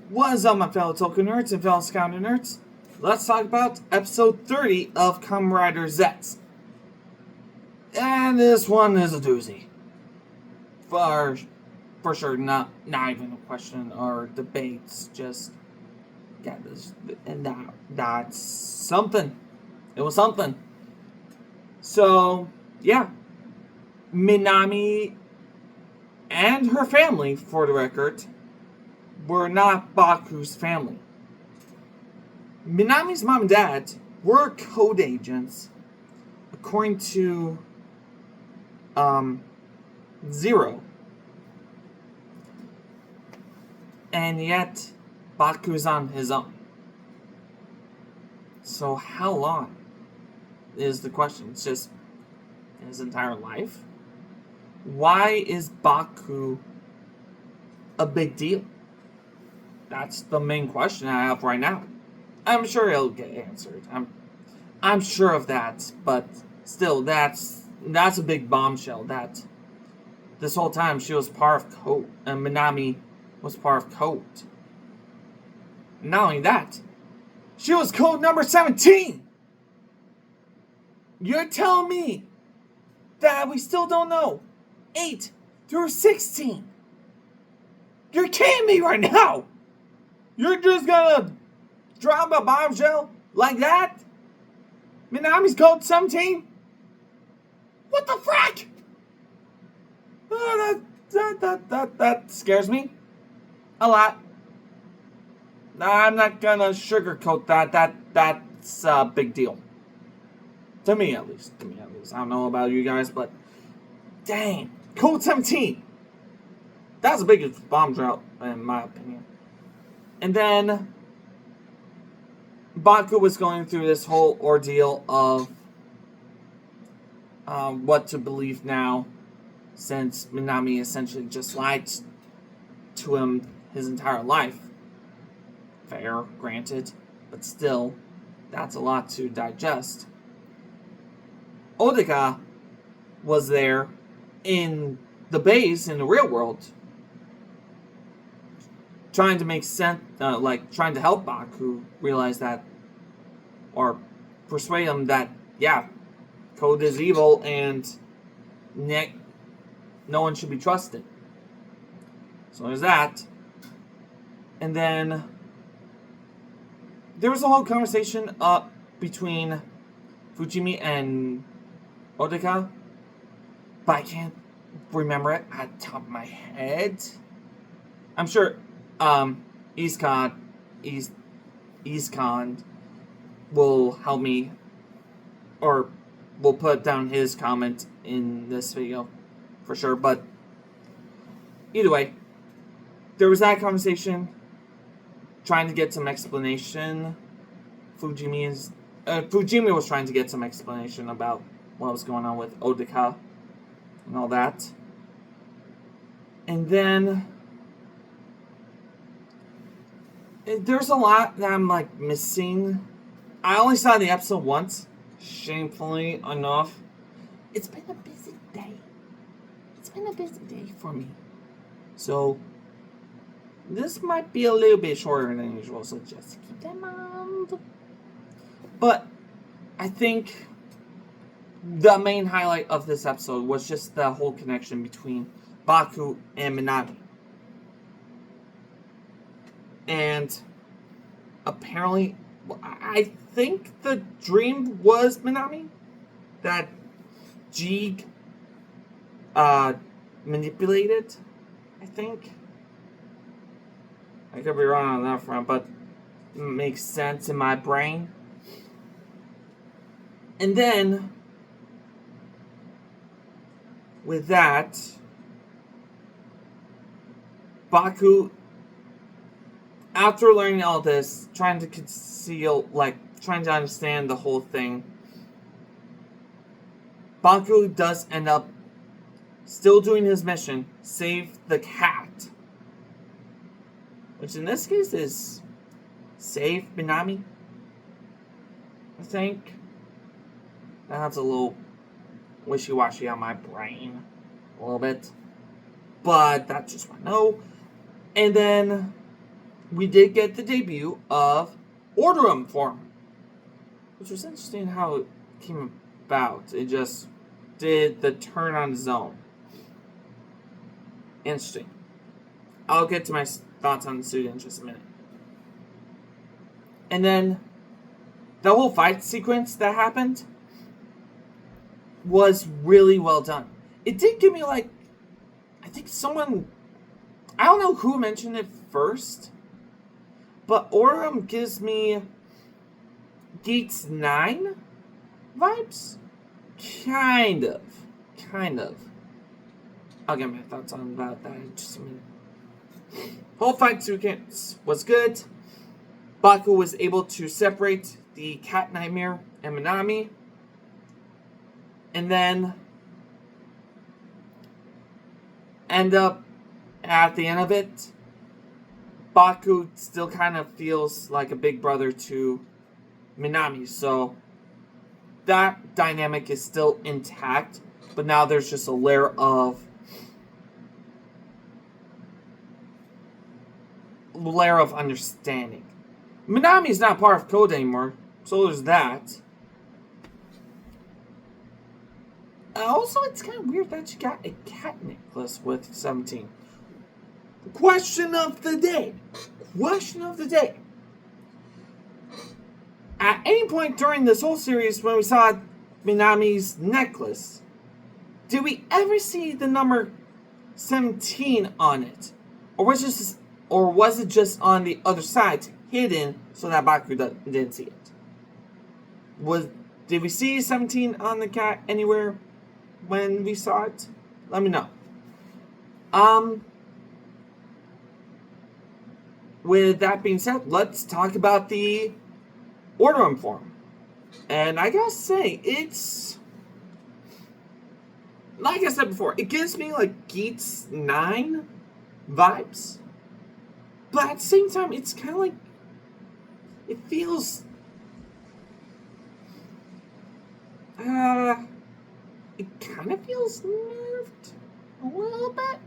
What is up, my fellow Tolkien nerds and fellow Scouter nerds? Let's talk about episode 30 of Kamen Rider Zeztz. And this one is a doozy. For sure, not even a question or debates. Just, yeah, that's something. It was something. So, yeah. Minami and her family, for the record, were not Baku's family. Minami's mom and dad were code agents, according to Zero. And yet, Baku's on his own. So how long is the question? It's just his entire life? Why is Baku a big deal? That's the main question I have right now. I'm sure it'll get answered. I'm sure of that, but still, that's a big bombshell. That this whole time she was part of Code, and Minami was part of Code. Not only that, she was Code number 17. You're telling me that we still don't know 8 through 16? You're kidding me right now. You're just gonna drop a bombshell like that? Minami's code 17? What the frack? That scares me a lot. I'm not gonna sugarcoat that. That's a big deal. To me at least. I don't know about you guys, but dang. Code 17. That's the biggest bombshell in my opinion. And then Baku was going through this whole ordeal of what to believe now, since Minami essentially just lied to him his entire life. Fair, granted, but still, that's a lot to digest. Odeka was there in the base, in the real world, trying to make sense, trying to help Baku realize that, or persuade him that, yeah, Code is evil and no one should be trusted. So there's that. And then there was a whole conversation between Fujimi and Odeka, but I can't remember it at the top of my head. I'm sure Eastcon will help me, or will put down his comment in this video for sure. But either way, there was that conversation, trying to get some explanation. Fujimi was trying to get some explanation about what was going on with Odeka and all that. And then there's a lot that I'm missing. I only saw the episode once, shamefully enough. It's been a busy day. For me. So this might be a little bit shorter than usual, so just keep that in mind. But I think the main highlight of this episode was just the whole connection between Baku and Minami. And apparently, I think the dream was Minami that Jeeg manipulated, I think. I could be wrong on that front, but it makes sense in my brain. And then, with that, Baku, after learning all this, trying to trying to understand the whole thing, Baku does end up still doing his mission, save the cat. Which in this case is save Minami, I think. That's a little wishy-washy on my brain. A little bit. But that's just what I know. And then we did get the debut of Orderum form, which was interesting how it came about. It just did the turn on its own. Interesting. I'll get to my thoughts on the suit in just a minute. And then the whole fight sequence that happened was really well done. It did give me I think someone, I don't know who mentioned it first, but Orem gives me Geats 9 vibes? Kind of. I'll get my thoughts on about that in just a minute. Whole fight sequence was good. Baku was able to separate the Cat Nightmare and Minami. And then end up at the end of it, Baku still kind of feels like a big brother to Minami. So that dynamic is still intact. But now there's just a layer of understanding. Minami's not part of Code anymore, so there's that. Also, it's kind of weird that you got a cat necklace with 17. Question of the day. At any point during this whole series when we saw Minami's necklace, did we ever see the number 17 on it? Or was it just on the other side, hidden, so that Baku didn't see it? Did we see 17 on the cat anywhere when we saw it? Let me know. With that being said, let's talk about the Orderum form. And I gotta say, it's, like I said before, it gives me Geats 9 vibes. But at the same time, it's kind of it feels, it kind of feels nerfed a little bit.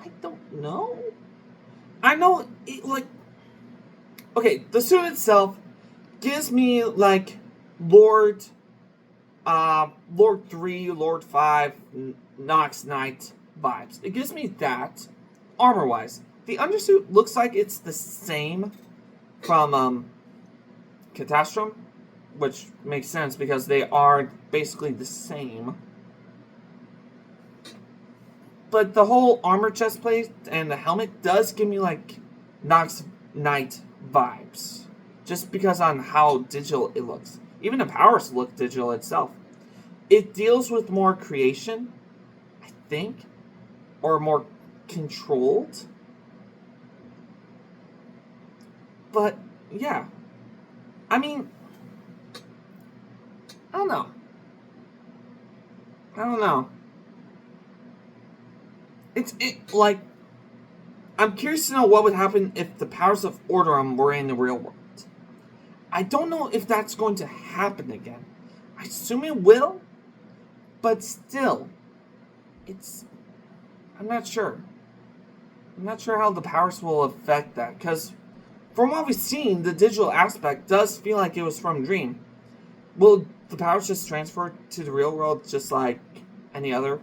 I don't know. I know it, okay, the suit itself gives me Lord 3, Lord 5, Nox Knight vibes. It gives me that armor wise. The undersuit looks like it's the same from Catastrum, which makes sense because they are basically the same. But the whole armor chest plate and the helmet does give me Nox Knight vibes. Just because on how digital it looks. Even the powers look digital itself. It deals with more creation, I think. Or more controlled. But, yeah. I mean, I don't know. I'm curious to know what would happen if the powers of Orderum were in the real world. I don't know if that's going to happen again. I assume it will, but still, I'm not sure. I'm not sure how the powers will affect that, because from what we've seen, the digital aspect does feel like it was from Dream. Will the powers just transfer to the real world just like any other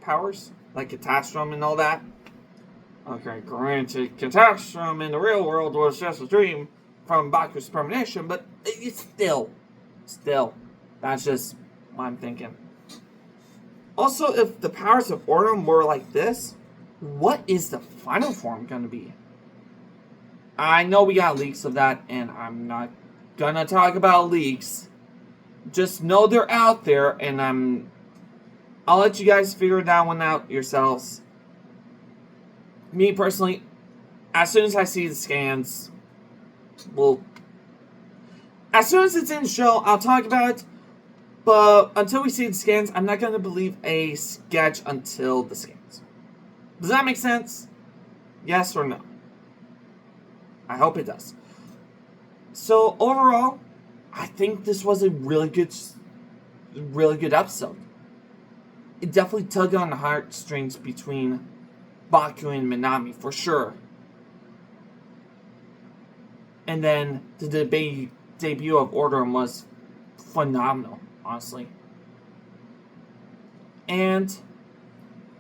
powers? Like Catastrum and all that? Okay, granted, Catastrum in the real world was just a dream from Baku's premonition, but it's still, that's just what I'm thinking. Also, if the powers of Orderum were like this, what is the final form going to be? I know we got leaks of that, and I'm not gonna talk about leaks. Just know they're out there, and I'll let you guys figure that one out yourselves. Me personally, as soon as I see the scans, as soon as it's in the show, I'll talk about it. But until we see the scans, I'm not gonna believe a sketch until the scans. Does that make sense? Yes or no? I hope it does. So overall, I think this was a really good episode. It definitely tugged on the heartstrings between Baku and Minami, for sure. And then the debut of Order was phenomenal, honestly. And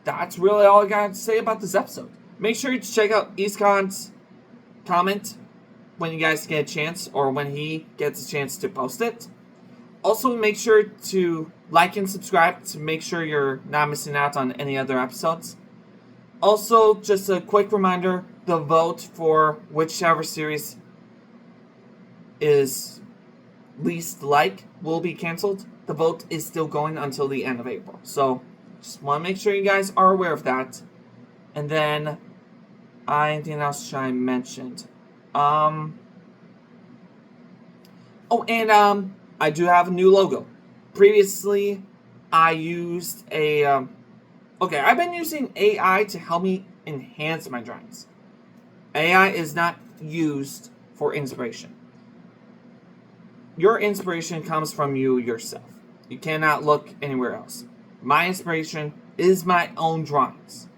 that's really all I got to say about this episode. Make sure to check out EastCon's comment when you guys get a chance, or when he gets a chance to post it. Also, make sure to like and subscribe to make sure you're not missing out on any other episodes. Also, just a quick reminder, the vote for whichever series is least will be canceled. The vote is still going until the end of April. So, just want to make sure you guys are aware of that. And then, anything else should I mention? I do have a new logo. Previously, I used I've been using AI to help me enhance my drawings. AI is not used for inspiration. Your inspiration comes from you yourself. You cannot look anywhere else. My inspiration is my own drawings.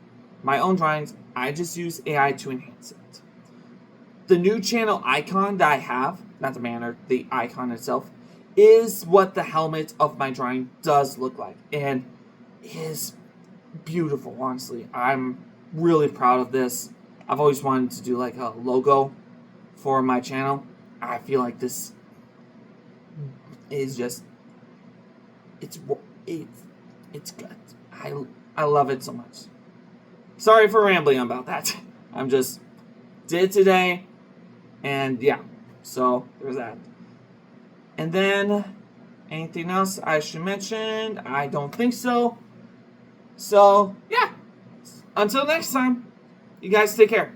I just use AI to enhance it. The new channel icon that I have, not the banner, the icon itself, is what the helmet of my drawing does look like. And is beautiful, honestly. I'm really proud of this. I've always wanted to do like a logo for my channel. I feel like this is just, it's good. I love it so much. Sorry for rambling about that. I'm just did it today, and yeah. So there's that. And then anything else I should mention? I don't think so. So yeah. Until next time, you guys take care.